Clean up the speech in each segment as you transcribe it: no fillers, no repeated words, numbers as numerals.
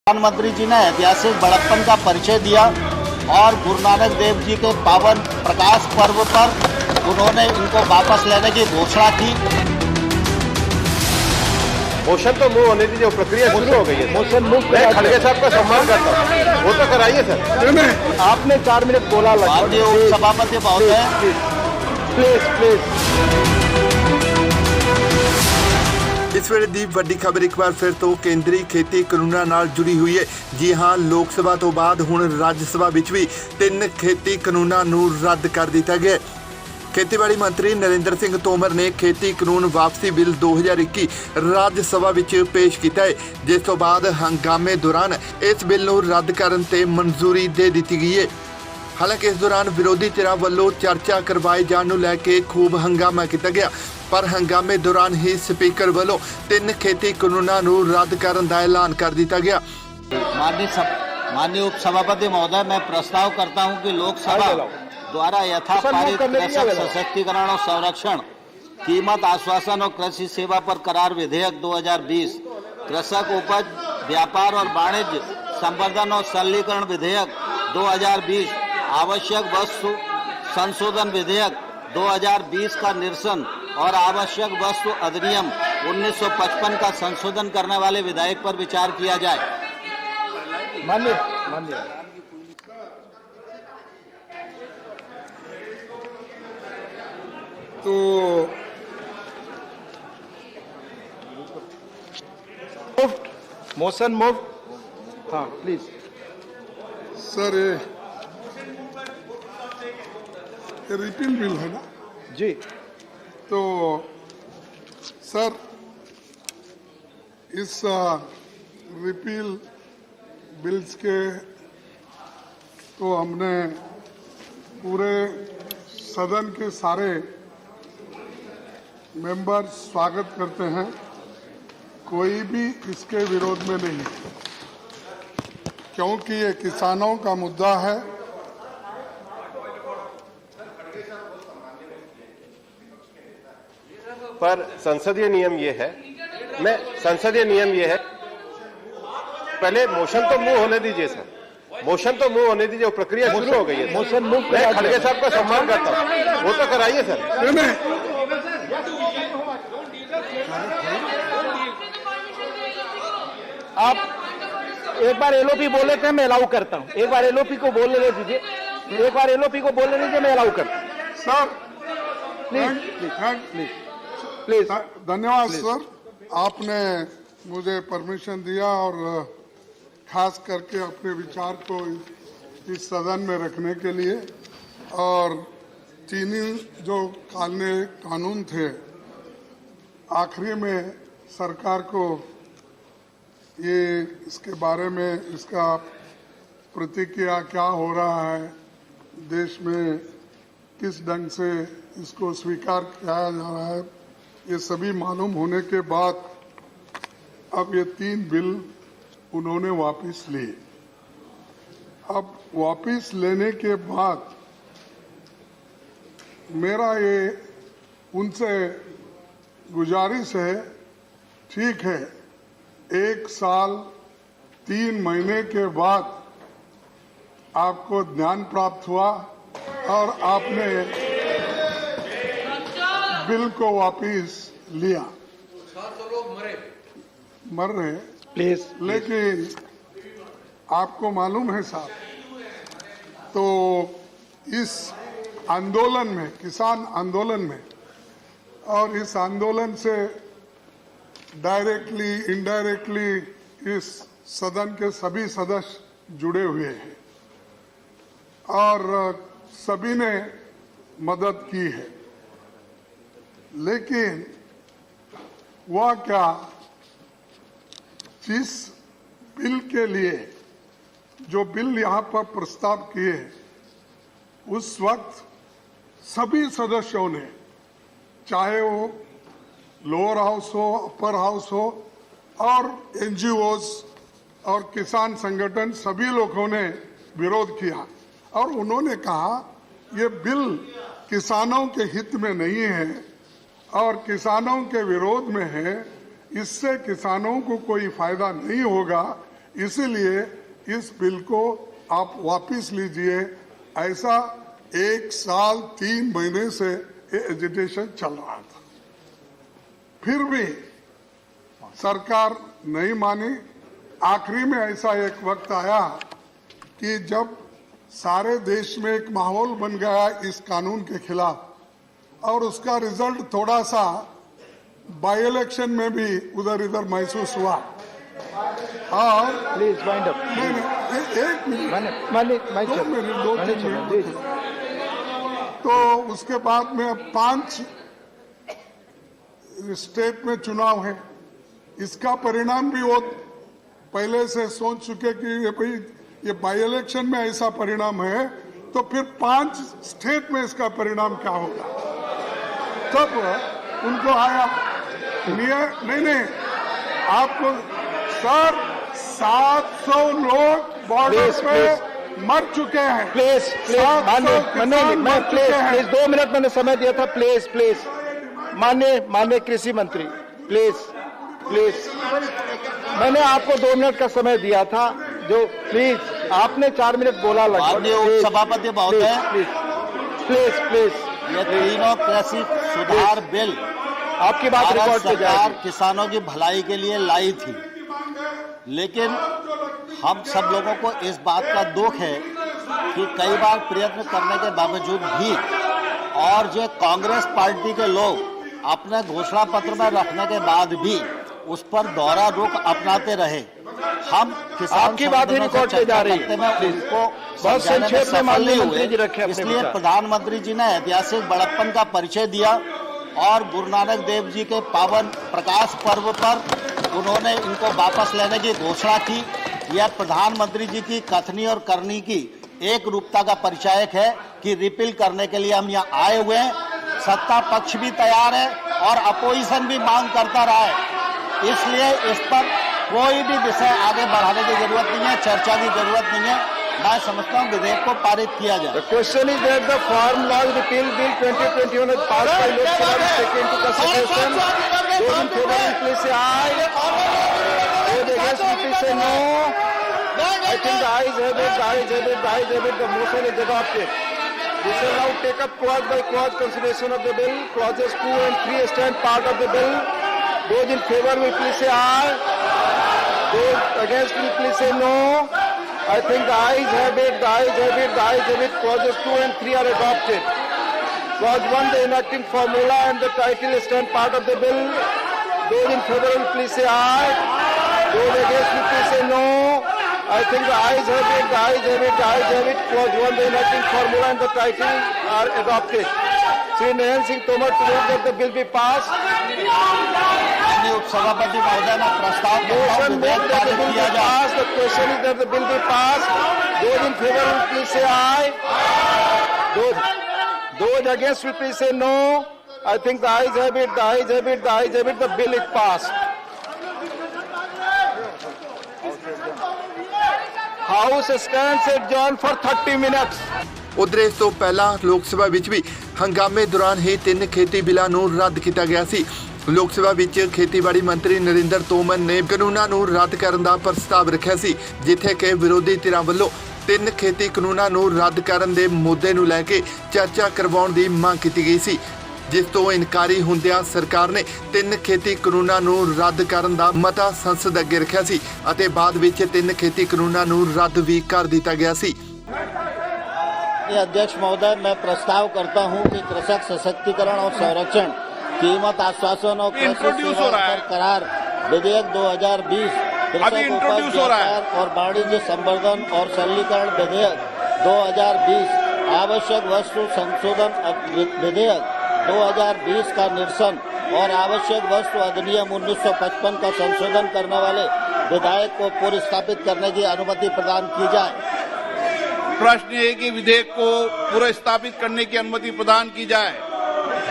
प्रधानमंत्री जी ने ऐतिहासिक बड़प्पन का परिचय दिया और गुरु नानक देव जी के पावन प्रकाश पर्व पर उन्होंने इनको वापस लेने की घोषणा की। मोशन तो मूव होने की जो प्रक्रिया शुरू हो गई है, मोशन मूव मैं खड़गे साहब का सम्मान करता हूँ, वो तो कराइए सर। आपने 4 मिनट बोला। माननीय उपसभापति महोदय, प्लीज इस ਵੇਲੇ ਦੀ ਵੱਡੀ ਖਬਰ ਇੱਕ ਵਾਰ ਫਿਰ ਤੋਂ ਕੇਂਦਰੀ ਖੇਤੀ ਕਾਨੂੰਨਾਂ ਨਾਲ ਜੁੜੀ ਹੋਈ ਹੈ। ਜੀ ਹਾਂ, ਲੋਕ ਸਭਾ ਤੋਂ ਬਾਅਦ ਹੁਣ ਰਾਜ ਸਭਾ ਵਿੱਚ ਵੀ 3 ਖੇਤੀ ਕਾਨੂੰਨਾਂ ਨੂੰ ਰੱਦ ਕਰ ਦਿੱਤਾ ਗਿਆ। ਖੇਤੀਬਾੜੀ ਮੰਤਰੀ ਨਰਿੰਦਰ ਸਿੰਘ ਤੋਮਰ ਨੇ ਖੇਤੀ ਕਾਨੂੰਨ ਵਾਪਸੀ ਬਿੱਲ 2021 ਰਾਜ ਸਭਾ ਵਿੱਚ ਪੇਸ਼ ਕੀਤਾ ਹੈ, ਜਿਸ ਤੋਂ ਬਾਅਦ ਹੰਗਾਮੇ ਦੌਰਾਨ ਇਸ ਬਿੱਲ ਨੂੰ ਰੱਦ ਕਰਨ ਤੇ ਮਨਜ਼ੂਰੀ ਦੇ ਦਿੱਤੀ ਗਈ ਹੈ। ਹਾਲਾਂਕਿ ਇਸ ਦੌਰਾਨ ਵਿਰੋਧੀ ਧਿਰਾਂ ਵੱਲੋਂ ਚਰਚਾ ਕਰਵਾਏ ਜਾਣ ਨੂੰ ਲੈ ਕੇ ਖੂਬ ਹੰਗਾਮਾ ਕੀਤਾ ਗਿਆ, पर हंगामे दौरान ही स्पीकर वालों 3 खेती कानूनों को रद्द करने का ऐलान कर दिया गया। माननीय उपसभापति महोदय, मैं प्रस्ताव करता हूं कि लोकसभा द्वारा यथापारित कृषक सशक्तिकरण और संरक्षण, कीमत आश्वासन और कृषि सेवा पर करार विधेयक 2020, कृषक उपज व्यापार और वाणिज्य संवर्धन और सरलीकरण विधेयक 2020, आवश्यक वस्तु संशोधन विधेयक 2020 का निरसन और आवश्यक वस्तु अधिनियम 1955 का संशोधन करने वाले विधेयक पर विचार किया जाए। माननीय तो मोशन मूव। हाँ प्लीज सर, ये रिपील बिल है ना जी। तो सर, इस रिपील बिल्स के तो हमने पूरे सदन के सारे मेंबर स्वागत करते हैं, कोई भी इसके विरोध में नहीं है, क्योंकि ये किसानों का मुद्दा है। पर संसदीय नियम ये है, पहले मोशन तो मूव होने दीजिए सर, मोशन तो मूव होने दीजिए, प्रक्रिया शुरू हो गई है। मोशन मूव मैं खड़गे साहब का सम्मान करता हूँ, वो तो कराइए सर। आप एक बार एलओपी बोले थे, मैं अलाउ करता हूँ। एक बार एलओपी को बोलने दीजिए, एक बार एलओपी को बोलने दीजिए, मैं अलाउ करता हूँ। सर प्लीज प्लीज धन्यवाद सर, आपने मुझे परमिशन दिया और खास करके अपने विचार को इस सदन में रखने के लिए। और 3 जो कानून थे, आखिरी में सरकार को ये इसके बारे में इसका प्रतिक्रिया क्या हो रहा है, देश में किस ढंग से इसको स्वीकार किया जा रहा है, ये सभी मालूम होने के बाद अब ये 3 बिल उन्होंने वापस लिए। अब वापस लेने के बाद मेरा ये उनसे गुजारिश है, ठीक है, 1 साल 3 महीने के बाद आपको ज्ञान प्राप्त हुआ और आपने बिल को वापस लिया। मर रहे प्लीज, लेकिन आपको मालूम है साहब, तो इस आंदोलन में, किसान आंदोलन में, और इस आंदोलन से डायरेक्टली इनडायरेक्टली इस सदन के सभी सदस्य जुड़े हुए हैं और सभी ने मदद की है। लेकिन वह क्या, जिस बिल के लिए जो बिल यहाँ पर प्रस्ताव किए, उस वक्त सभी सदस्यों ने, चाहे वो लोअर हाउस हो, अपर हाउस हो, और एनजीओज और किसान संगठन, सभी लोगों ने विरोध किया और उन्होंने कहा ये बिल किसानों के हित में नहीं है और किसानों के विरोध में है, इससे किसानों को कोई फायदा नहीं होगा, इसीलिए इस बिल को आप वापस लीजिए। ऐसा 1 साल 3 महीने से ये एजिटेशन चल रहा था, फिर भी सरकार नहीं मानी। आखिरी में ऐसा एक वक्त आया कि जब सारे देश में एक माहौल बन गया इस कानून के खिलाफ और उसका रिजल्ट थोड़ा सा बाई इलेक्शन में भी उधर इधर महसूस हुआ। और प्लीज वाइंड अप। एक मिनट 2-3 मिनट। तो उसके बाद में अब 5 स्टेट में चुनाव है। इसका परिणाम भी वो पहले से सोच चुके कि ये बाई इलेक्शन में ऐसा परिणाम है तो फिर 5 स्टेट में इसका परिणाम क्या होगा। तब उनको आया नहीं आपको सर 700 लोग बॉर्डर पे मर चुके हैं। प्लीज प्लीज 2 मिनट मैंने समय दिया था। प्लीज माननीय कृषि मंत्री प्लीज मैंने आपको 2 मिनट का समय दिया था। जो प्लीज आपने 4 मिनट बोला लगभग। माननीय उपसभापति महोदय, प्लीज ये तीनों कृषि सुधार बिल आपकी बात भारत रिकॉर्ड पे सरकार जाएगी। किसानों की भलाई के लिए लाई थी, लेकिन हम सब लोगों को इस बात का दुख है कि कई बार प्रयत्न करने के बावजूद भी और जो कांग्रेस पार्टी के लोग अपने घोषणा पत्र में रखने के बाद भी उस पर दोहरा रुख अपनाते रहे। हम किसान आपकी बात ही रिकॉर्ड पे जा रही है। उनको बहुत संक्षेप में माननीय मंत्री जी रखे अपने इसलिए विचार। प्रधानमंत्री जी ने ऐतिहासिक बड़प्पन का परिचय दिया और गुरु नानक देव जी के पावन प्रकाश पर्व पर उन्होंने इनको वापस लेने की घोषणा की। यह प्रधानमंत्री जी की कथनी और करनी की एक रूपता का परिचायक है कि रिपील करने के लिए हम यहाँ आए हुए हैं। सत्ता पक्ष भी तैयार है और अपोजिशन भी मांग करता रहा है, इसलिए इस पर कोई भी विषय आगे बढ़ाने की जरूरत नहीं है, चर्चा की जरूरत नहीं है। मैं समझता हूँ विधेयक को पारित किया जाए। The question is that the Farm Laws Repeal Bill 2021 has passed by Lok Sabha to take into consideration. Those in favor will please say aye. Those against will please say no. I think the ayes have it. The motion is adopted. We shall now take up clause by clause consideration of the bill. Clauses 2 and 3 stand part of the bill. Those in favor will please say aye. Those against will please say no. I think the ayes have it. Clauses 2 and 3 are adopted. Clause 1, the enacting formula and the title stand part of the bill. Those in favor will please say aye. Those against will please say no. I think the ayes have it. Clause 1, the enacting formula and the title are adopted. Shri Nayan Singh Tomar to move that the bill be passed. माननीय उपसभापति महोदय ने प्रस्ताव Motion made that the bill be passed. The question is that the bill be passed. Those in favor will please say aye. Those against will please say no. I think the ayes have it. The bill is passed. House stands adjourned for 30 minutes. ਉਧਰ ਇਸ ਤੋਂ ਪਹਿਲਾਂ ਲੋਕ ਸਭਾ ਵਿੱਚ ਵੀ ਹੰਗਾਮੇ ਦੌਰਾਨ ਹੀ 3 ਖੇਤੀ ਬਿੱਲਾਂ ਨੂੰ ਰੱਦ ਕੀਤਾ ਗਿਆ ਸੀ। ਲੋਕ ਸਭਾ ਵਿੱਚ ਖੇਤੀਬਾੜੀ ਮੰਤਰੀ ਨਰਿੰਦਰ ਤੋਮਰ ਨੇ ਕਾਨੂੰਨਾਂ ਨੂੰ ਰੱਦ ਕਰਨ ਦਾ ਪ੍ਰਸਤਾਵ ਰੱਖਿਆ ਸੀ, ਜਿੱਥੇ ਕਿ ਵਿਰੋਧੀ ਧਿਰਾਂ ਵੱਲੋਂ 3 ਖੇਤੀ ਕਾਨੂੰਨਾਂ ਨੂੰ ਰੱਦ ਕਰਨ ਦੇ ਮੁੱਦੇ ਨੂੰ ਲੈ ਕੇ ਚਰਚਾ ਕਰਵਾਉਣ ਦੀ ਮੰਗ ਕੀਤੀ ਗਈ ਸੀ, ਜਿਸ ਤੋਂ ਇਨਕਾਰੀ ਹੁੰਦਿਆਂ ਸਰਕਾਰ ਨੇ 3 ਖੇਤੀ ਕਾਨੂੰਨਾਂ ਨੂੰ ਰੱਦ ਕਰਨ ਦਾ ਮਤਾ ਸੰਸਦ ਅੱਗੇ ਰੱਖਿਆ ਸੀ ਅਤੇ ਬਾਅਦ ਵਿੱਚ 3 ਖੇਤੀ ਕਾਨੂੰਨਾਂ ਨੂੰ ਰੱਦ ਵੀ ਕਰ ਦਿੱਤਾ ਗਿਆ ਸੀ। अध्यक्ष महोदय, मैं प्रस्ताव करता हूं कि कृषक सशक्तिकरण और संरक्षण, कीमत आश्वासन और कृषि सेवा पर करार विधेयक 2020, कृषक उपज व्यापार और वाणिज्य संवर्धन और सरलीकरण विधेयक 2020, आवश्यक वस्तु संशोधन विधेयक 2020 का निरसन और आवश्यक वस्तु अधिनियम 1955 का संशोधन करने वाले विधेयक को पुनर्स्थापित करने की अनुमति प्रदान की जाए। प्रश्न है कि विधेयक को पुनर्स्थापित करने की अनुमति प्रदान की जाए।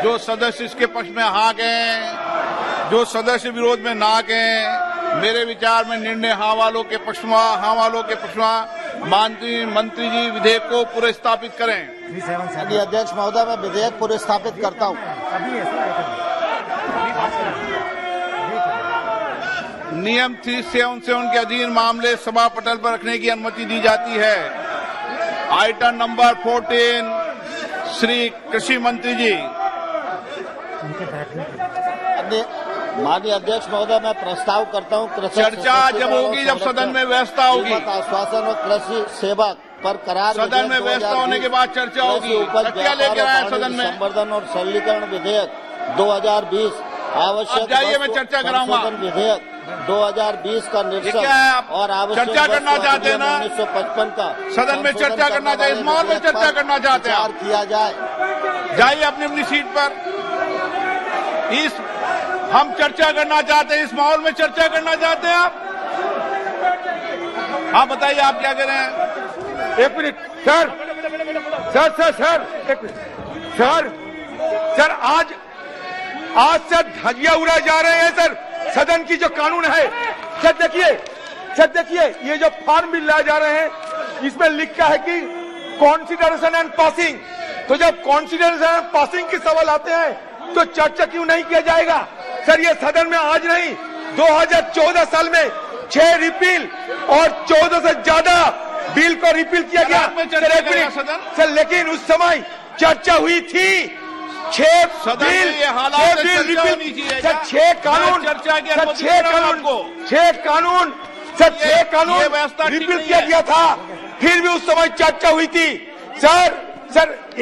जो सदस्य इसके पक्ष में हाँ कहें, जो सदस्य विरोध में ना कहें। मेरे विचार में निर्णय हाँ वालों के पक्ष में मंत्री जी विधेयक को पुनर्स्थापित करें। अध्यक्ष महोदय, मैं विधेयक पुनर्स्थापित करता हूँ। नियम 377 के अधीन मामले सभा पटल पर रखने की अनुमति दी जाती है। आइटम नंबर 14 श्री कृषि मंत्री जी। माननीय अध्यक्ष महोदय, मैं प्रस्ताव करता हूं कृषक चर्चा जब होगी, जब सदन में व्यवस्था होगी, आश्वासन और कृषि सेवा पर करार सदन में व्यवस्था होने के बाद चर्चा होगी। क्या लेकर आए सदन में? संवर्धन और सरलीकरण विधेयक 2020, आवश्यक जाइए, मैं चर्चा कराऊंगा। विधेयक 2020 का निरसन और आवश्यक चर्चा करना चाहते हैं ना? 1955 का सदन में चर्चा करना चाहिए, इस माहौल में चर्चा करना चाहते हैं, किया जाए। जाइए अपनी अपनी सीट पर। हम चर्चा करना चाहते हैं, इस माहौल में चर्चा करना चाहते हैं आप? हाँ बताइए, आप क्या कह रहे हैं? एक मिनट सर, एक मिनट सर, आज सर धजिया उड़ाए जा रहे हैं सर। सदन की जो कानून है सर, देखिए ये जो फॉर्म बिल लाए जा रहे हैं, इसमें लिखा है कि कॉन्सिडरेशन एंड पासिंग। तो जब कॉन्सिडरेशन एंड पासिंग के सवाल आते हैं तो चर्चा क्यों नहीं किया जाएगा सर? ये सदन में आज नहीं, 2014 साल में 6 रिपील और 14 से ज्यादा बिल को रिपील किया गया सर, लेकिन उस समय चर्चा हुई थी। 6 बिल रिपील सर, 6 कानून रिपील किया गया था, फिर भी उस समय चर्चा हुई थी सर।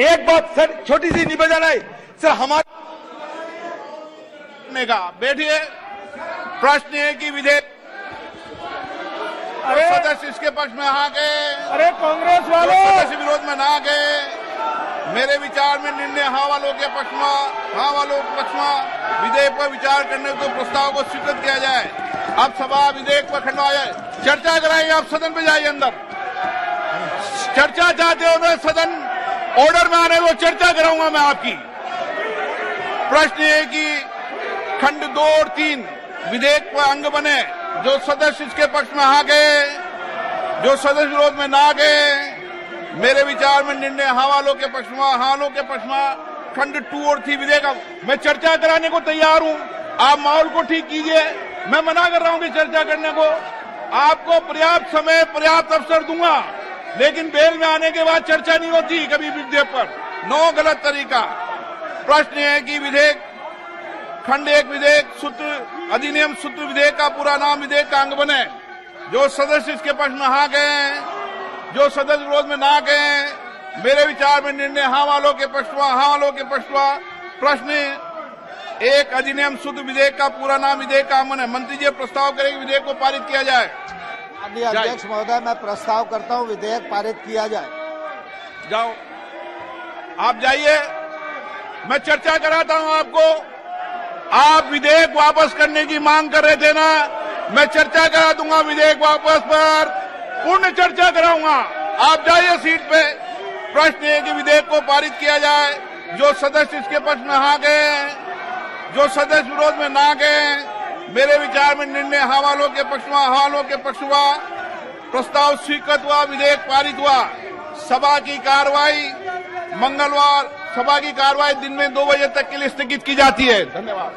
एक बात सर, छोटी सी निवेदन है सर हमारे का। बैठिए। प्रश्न है कि विधेयक सदस्य इसके पक्ष में आ गए, अरे कांग्रेस वाले सदस्य विरोध में ना गए। मेरे विचार में निर्णय हाँ वालों के पक्ष में विधेयक पर विचार करने को प्रस्ताव को स्वीकृत किया जाए। अब सभा विधेयक पर खंडवा जाए, चर्चा कराएंगे। आप सदन पे जाइए, अंदर चर्चा चाहते हो तो सदन ऑर्डर में आने दो, चर्चा कराऊंगा मैं आपकी। प्रश्न है कि खंड 2 और 3 विधेयक पर अंग बने, जो सदस्य इसके पक्ष में आ गए, जो सदस्य विरोध में ना गए। मेरे विचार में निर्णय हाँ वालों के पक्ष में खंड 2 और 3 विधेयक। मैं चर्चा कराने को तैयार हूं, आप माहौल को ठीक कीजिए। मैं मना कर रहा हूं कि चर्चा करने को। आपको पर्याप्त समय, पर्याप्त अवसर दूंगा, लेकिन बेल में आने के बाद चर्चा नहीं होती कभी विधेयक पर। नो, गलत तरीका। प्रश्न है कि विधेयक खंड 1 विधेयक सूत्र अधिनियम सूत्र विधेयक का पूरा नाम विधेयक का अंग बने, जो सदस्य इसके पक्ष में आ गए, जो सदस्य विरोध में ना गए। मेरे विचार में निर्णय हाँ वालों के पक्ष में। प्रश्न 1 अधिनियम सूत्र विधेयक का पूरा नाम विधेयक का अंग बने। मंत्री जी प्रस्ताव करें विधेयक को पारित किया जाए। माननीय अध्यक्ष महोदय, मैं प्रस्ताव करता हूं विधेयक पारित किया जाए। जाओ, आप जाइए, मैं चर्चा कराता हूं आपको। आप विधेयक वापस करने की मांग कर रहे थे ना, मैं चर्चा करा दूंगा विधेयक वापस पर, पूर्ण चर्चा कराऊंगा। आप जाइए सीट पे। प्रश्न है कि विधेयक को पारित किया जाए, जो सदस्य इसके पक्ष में आ गए, जो सदस्य विरोध में ना गए। मेरे विचार में निर्णय हाँ वालों के पक्ष हुआ, प्रस्ताव स्वीकृत हुआ, विधेयक पारित हुआ। सभा की कार्रवाई मंगलवार, सभा की कार्रवाई दिन में 2 बजे तक के लिए स्थगित की जाती है। धन्यवाद।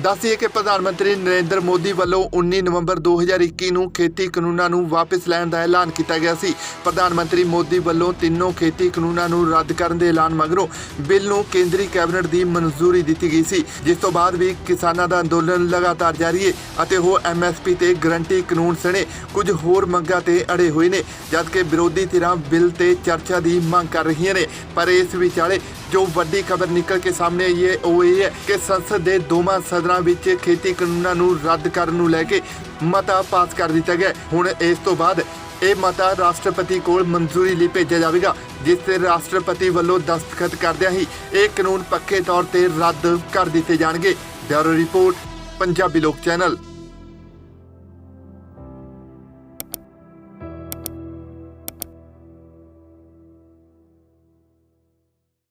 ਦੱਸੀਏ ਕਿ ਪ੍ਰਧਾਨ ਮੰਤਰੀ ਨਰਿੰਦਰ ਮੋਦੀ ਵੱਲੋਂ 19 ਨਵੰਬਰ 2021 ਨੂੰ ਖੇਤੀ ਕਾਨੂੰਨਾਂ ਨੂੰ ਵਾਪਸ ਲੈਣ ਦਾ ਐਲਾਨ ਕੀਤਾ ਗਿਆ ਸੀ। ਪ੍ਰਧਾਨ ਮੰਤਰੀ ਮੋਦੀ ਵੱਲੋਂ ਤਿੰਨੋਂ ਖੇਤੀ ਕਾਨੂੰਨਾਂ ਨੂੰ ਰੱਦ ਕਰਨ ਦੇ ਐਲਾਨ ਮਗਰੋਂ ਬਿੱਲ ਨੂੰ ਕੇਂਦਰੀ ਕੈਬਨਿਟ ਦੀ ਮਨਜ਼ੂਰੀ ਦਿੱਤੀ ਗਈ ਸੀ, ਜਿਸ ਤੋਂ ਬਾਅਦ ਵੀ ਕਿਸਾਨਾਂ ਦਾ ਅੰਦੋਲਨ ਲਗਾਤਾਰ ਜਾਰੀ ਹੈ ਅਤੇ ਉਹ MSP ਤੇ ਗਰੰਟੀ ਕਾਨੂੰਨ ਸਣੇ ਕੁਝ ਹੋਰ ਮੰਗਾਂ ਤੇ ਅੜੇ ਹੋਏ ਨੇ, ਜਦਕਿ ਵਿਰੋਧੀ ਧਿਰਾਂ ਬਿੱਲ ਤੇ ਚਰਚਾ ਦੀ ਮੰਗ ਕਰ ਰਹੀਆਂ ਨੇ। ਪਰ ਇਸ ਵਿਚਾਲੇ ਜੋ ਵੱਡੀ ਖਬਰ ਨਿਕਲ ਕੇ ਸਾਹਮਣੇ ਆਈ ਹੈ ਉਹ ਇਹ ਹੈ ਕਿ ਸੰਸਦ ਦੇ ਦੋਵਾਂ ਸਦਨਾਂ ਵਿੱਚ ਖੇਤੀ ਕਾਨੂੰਨਾਂ ਨੂੰ ਰੱਦ ਕਰਨ ਨੂੰ ਲੈ ਕੇ ਮਤਾ ਪਾਸ ਕਰ ਦਿੱਤਾ ਗਿਆ। ਹੁਣ ਇਸ ਤੋਂ ਬਾਅਦ ਇਹ ਮਤਾ ਰਾਸ਼ਟਰਪਤੀ ਕੋਲ ਮਨਜ਼ੂਰੀ ਲਈ ਭੇਜਿਆ ਜਾਵੇਗਾ, ਜਿਸ ਤੇ ਰਾਸ਼ਟਰਪਤੀ ਵੱਲੋਂ ਦਸਤਖਤ ਕਰਦਿਆਂ ਹੀ ਇਹ ਕਾਨੂੰਨ ਪੱਕੇ ਤੌਰ ਤੇ ਰੱਦ ਕਰ ਦਿੱਤੇ ਜਾਣਗੇ। ਬਿਊਰੋ ਰਿਪੋਰਟ, ਪੰਜਾਬੀ ਲੋਕ ਚੈਨਲ।